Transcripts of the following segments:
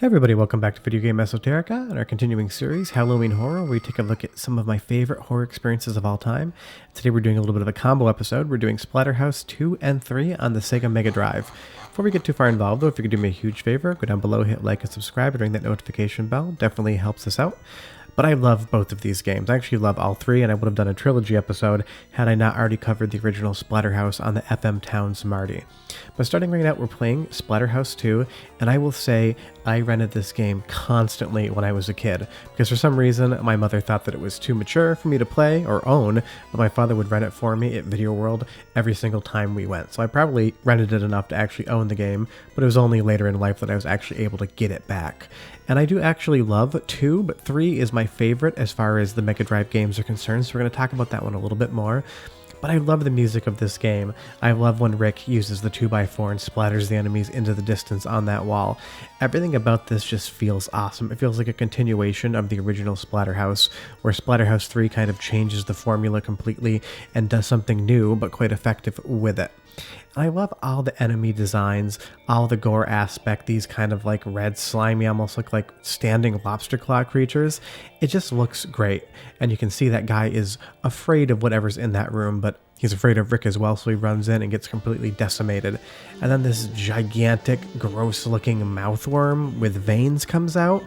Hey everybody, welcome back to Video Game Esoterica and our continuing series, Halloween Horror, where we take a look at some of my favorite horror experiences of all time. Today we're doing a little bit of a combo episode. We're doing Splatterhouse 2 and 3 on the Sega Mega Drive. Before we get too far involved though, if you could do me a huge favor, go down below, hit like and subscribe, and ring that notification bell. Definitely helps us out. But I love both of these games. I actually love all three, and I would have done a trilogy episode had I not already covered the original Splatterhouse on the FM Town Smarty. But starting right out, we're playing Splatterhouse 2, and I will say I rented this game constantly when I was a kid, because for some reason my mother thought that it was too mature for me to play or own, but my father would rent it for me at Video World every single time we went. So I probably rented it enough to actually own the game, but it was only later in life that I was actually able to get it back. And I do actually love 2, but 3 is my favorite as far as the Mega Drive games are concerned, so we're going to talk about that one a little bit more. But I love the music of this game. I love when Rick uses the 2x4 and splatters the enemies into the distance on that wall. Everything about this just feels awesome. It feels like a continuation of the original Splatterhouse, where Splatterhouse 3 kind of changes the formula completely and does something new but quite effective with it. I love all the enemy designs, all the gore aspect, these kind of like red slimy, almost look like standing lobster claw creatures. It just looks great. And you can see that guy is afraid of whatever's in that room, but he's afraid of Rick as well, so he runs in and gets completely decimated. And then this gigantic, gross looking mouthworm with veins comes out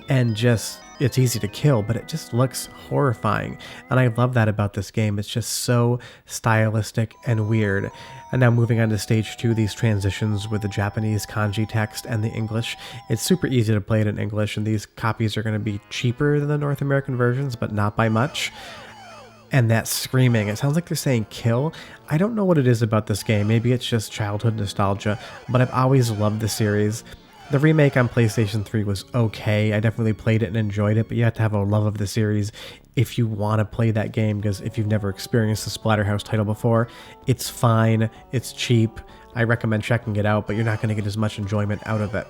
and just... it's easy to kill, but it just looks horrifying. And I love that about this game. It's just so stylistic and weird. And now moving on to stage 2, these transitions with the Japanese kanji text and the English. It's super easy to play it in English, and these copies are going to be cheaper than the North American versions, but not by much. And that screaming, it sounds like they're saying kill. I don't know what it is about this game. Maybe it's just childhood nostalgia, but I've always loved the series. The remake on PlayStation 3 was okay. I definitely played it and enjoyed it, but you have to have a love of the series if you want to play that game, because if you've never experienced the Splatterhouse title before, it's fine, it's cheap. I recommend checking it out, but you're not going to get as much enjoyment out of it.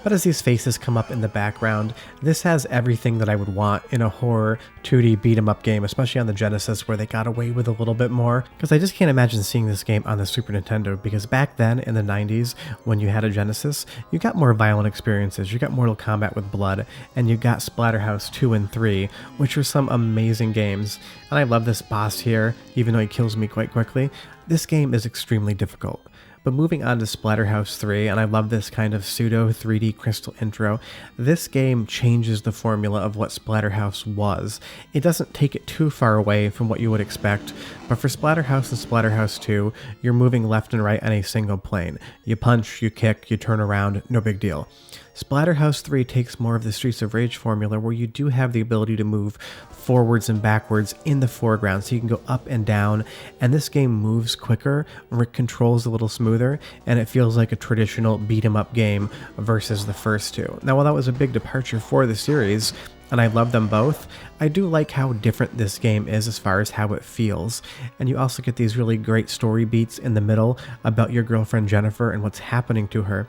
But as these faces come up in the background, this has everything that I would want in a horror 2D beat-em-up game, especially on the Genesis, where they got away with a little bit more. Because I just can't imagine seeing this game on the Super Nintendo, because back then, in the 90s, when you had a Genesis, you got more violent experiences. You got Mortal Kombat with blood, and you got Splatterhouse 2 and 3, which are some amazing games. And I love this boss here, even though he kills me quite quickly. This game is extremely difficult. But moving on to Splatterhouse 3, and I love this kind of pseudo 3D crystal intro, this game changes the formula of what Splatterhouse was. It doesn't take it too far away from what you would expect, but for Splatterhouse and Splatterhouse 2, you're moving left and right on a single plane. You punch, you kick, you turn around, no big deal. Splatterhouse 3 takes more of the Streets of Rage formula, where you do have the ability to move forwards and backwards in the foreground, so you can go up and down, and this game moves quicker, Rick controls a little smoother, and it feels like a traditional beat-em-up game versus the first two. Now, while that was a big departure for the series, and I love them both, I do like how different this game is as far as how it feels. And you also get these really great story beats in the middle about your girlfriend Jennifer and what's happening to her.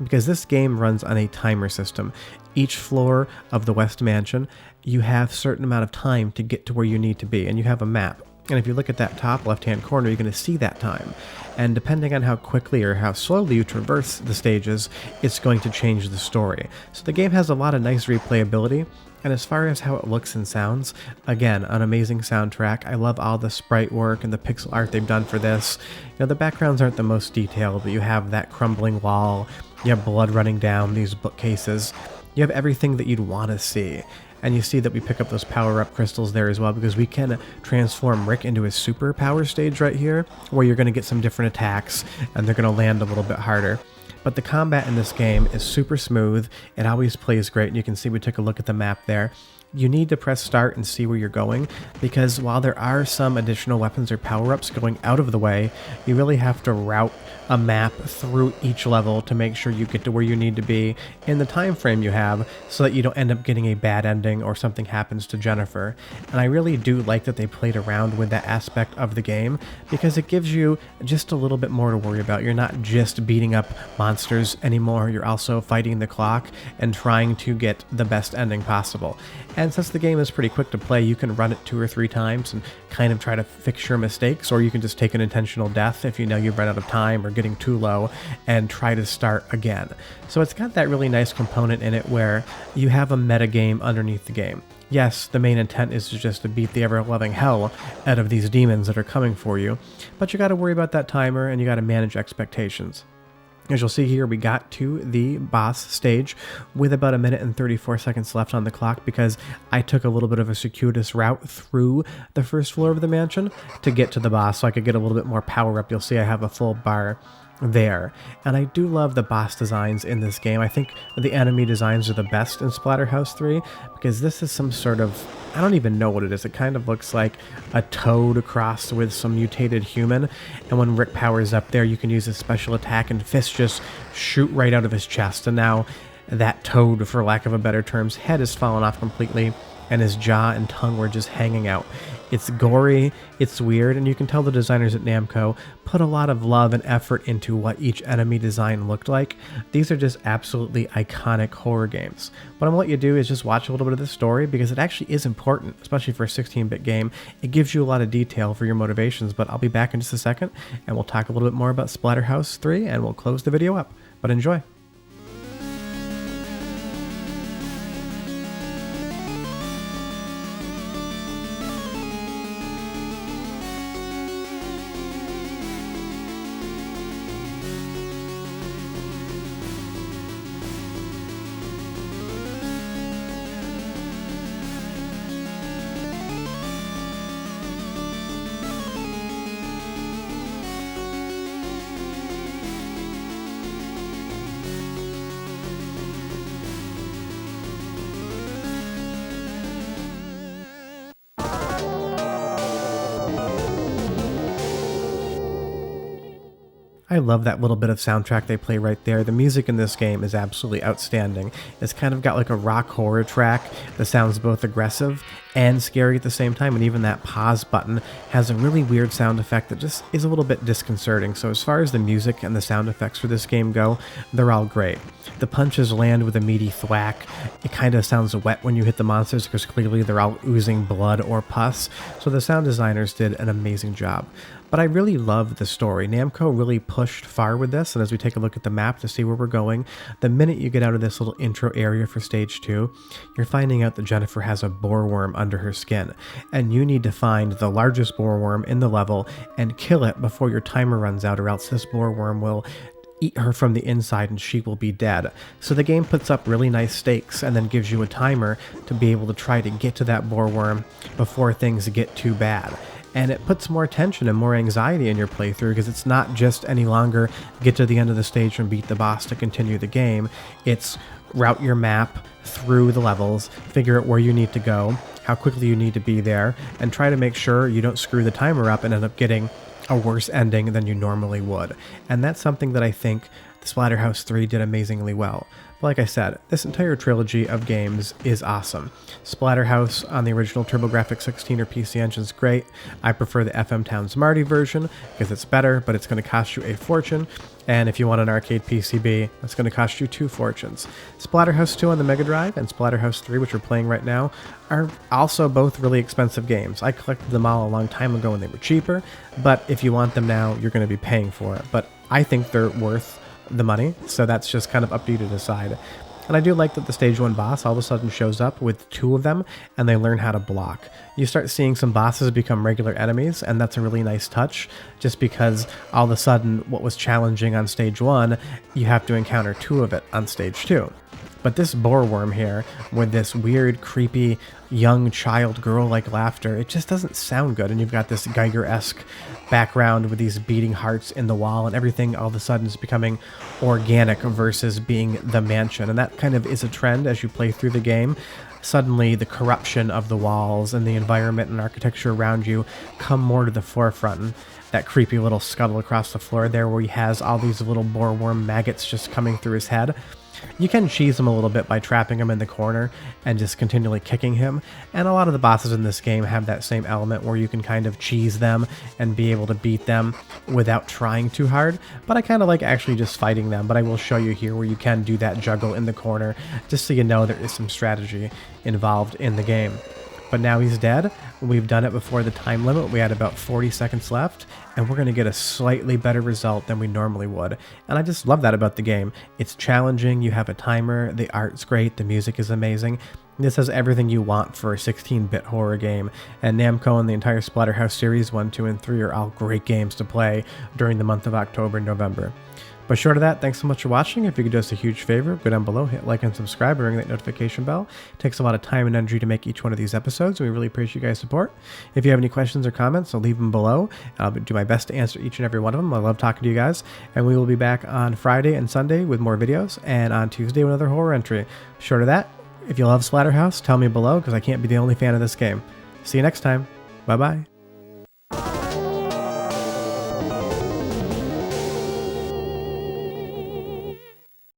Because this game runs on a timer system. Each floor of the West Mansion, you have a certain amount of time to get to where you need to be, and you have a map. And if you look at that top left-hand corner, you're going to see that time. And depending on how quickly or how slowly you traverse the stages, it's going to change the story. So the game has a lot of nice replayability. And as far as how it looks and sounds, again, an amazing soundtrack. I love all the sprite work and the pixel art they've done for this. You know, the backgrounds aren't the most detailed, but you have that crumbling wall, you have blood running down these bookcases, you have everything that you'd want to see. And you see that we pick up those power-up crystals there as well, because we can transform Rick into a super power stage right here, where you're going to get some different attacks, and they're going to land a little bit harder. But the combat in this game is super smooth, it always plays great, and you can see we took a look at the map there. You need to press start and see where you're going, because while there are some additional weapons or power-ups going out of the way, you really have to route a map through each level to make sure you get to where you need to be in the time frame you have, so that you don't end up getting a bad ending or something happens to Jennifer. And I really do like that they played around with that aspect of the game, because it gives you just a little bit more to worry about. You're not just beating up monsters anymore, you're also fighting the clock and trying to get the best ending possible. And since the game is pretty quick to play, you can run it 2 or 3 times and kind of try to fix your mistakes, or you can just take an intentional death if you know you've run out of time or getting too low and try to start again. So it's got that really nice component in it where you have a meta game underneath the game. Yes, the main intent is just to beat the ever-loving hell out of these demons that are coming for you, but you got to worry about that timer and you got to manage expectations. As you'll see here, we got to the boss stage with about 1 minute and 34 seconds left on the clock because I took a little bit of a circuitous route through the first floor of the mansion to get to the boss so I could get a little bit more power up. You'll see I have a full bar there. And I do love the boss designs in this game. I think the enemy designs are the best in Splatterhouse 3 because this is some sort of, I don't even know what it is. It kind of looks like a toad crossed with some mutated human. And when Rick powers up there, you can use his special attack and fists just shoot right out of his chest. And now that toad, for lack of a better term's head has fallen off completely and his jaw and tongue were just hanging out. It's gory, it's weird, and you can tell the designers at Namco put a lot of love and effort into what each enemy design looked like. These are just absolutely iconic horror games. What I'm going to let you do is just watch a little bit of the story because it actually is important, especially for a 16-bit game. It gives you a lot of detail for your motivations, but I'll be back in just a second and we'll talk a little bit more about Splatterhouse 3 and we'll close the video up. But enjoy. I love that little bit of soundtrack they play right there. The music in this game is absolutely outstanding. It's kind of got like a rock horror track that sounds both aggressive and scary at the same time, and even that pause button has a really weird sound effect that just is a little bit disconcerting. So as far as the music and the sound effects for this game go, they're all great. The punches land with a meaty thwack. It kind of sounds wet when you hit the monsters because clearly they're all oozing blood or pus. So the sound designers did an amazing job. But I really love the story. Namco really pushed far with this, and as we take a look at the map to see where we're going, the minute you get out of this little intro area for stage 2, you're finding out that Jennifer has a boar worm under her skin, and you need to find the largest boar worm in the level and kill it before your timer runs out, or else this boar worm will eat her from the inside and she will be dead. So the game puts up really nice stakes and then gives you a timer to be able to try to get to that boar worm before things get too bad. And it puts more tension and more anxiety in your playthrough because it's not just any longer get to the end of the stage and beat the boss to continue the game. It's route your map through the levels, figure out where you need to go, how quickly you need to be there, and try to make sure you don't screw the timer up and end up getting a worse ending than you normally would. And that's something that I think the Splatterhouse 3 did amazingly well. But like I said, this entire trilogy of games is awesome. Splatterhouse on the original TurboGrafx 16 or PC engine is great. I prefer the FM Town Smarty version because it's better, but it's going to cost you a fortune. And if you want an arcade PCB, that's going to cost you 2 fortunes. Splatterhouse 2 on the Mega Drive and Splatterhouse 3, which we're playing right now, are also both really expensive games. I collected them all a long time ago when they were cheaper, but if you want them now, you're going to be paying for it. But I think they're worth the money, so that's just kind of up to you to decide. And I do like that the stage 1 boss all of a sudden shows up with 2 of them and they learn how to block. You start seeing some bosses become regular enemies, and that's a really nice touch just because all of a sudden what was challenging on stage 1, you have to encounter 2 of it on stage 2. But this boar worm here, with this weird, creepy, young child girl-like laughter, it just doesn't sound good. And you've got this Geiger-esque background with these beating hearts in the wall, and everything all of a sudden is becoming organic versus being the mansion. And that kind of is a trend as you play through the game. Suddenly, the corruption of the walls and the environment and architecture around you come more to the forefront. And that creepy little scuttle across the floor there where he has all these little boar worm maggots just coming through his head. You can cheese him a little bit by trapping him in the corner and just continually kicking him, and a lot of the bosses in this game have that same element where you can kind of cheese them and be able to beat them without trying too hard, but I kind of like actually just fighting them. But I will show you here where you can do that juggle in the corner just so you know there is some strategy involved in the game. But now he's dead. We've done it before the time limit. We had about 40 seconds left, and we're going to get a slightly better result than we normally would. And I just love that about the game. It's challenging. You have a timer. The art's great. The music is amazing. This has everything you want for a 16-bit horror game, and Namco and the entire Splatterhouse series 1, 2, and 3 are all great games to play during the month of October and November. But short of that, thanks so much for watching. If you could do us a huge favor, go down below, hit like and subscribe, and ring that notification bell. It takes a lot of time and energy to make each one of these episodes, and we really appreciate you guys' support. If you have any questions or comments, I'll leave them below. I'll do my best to answer each and every one of them. I love talking to you guys, and we will be back on Friday and Sunday with more videos, and on Tuesday with another horror entry. Short of that, if you love Splatterhouse, tell me below, because I can't be the only fan of this game. See you next time. Bye-bye.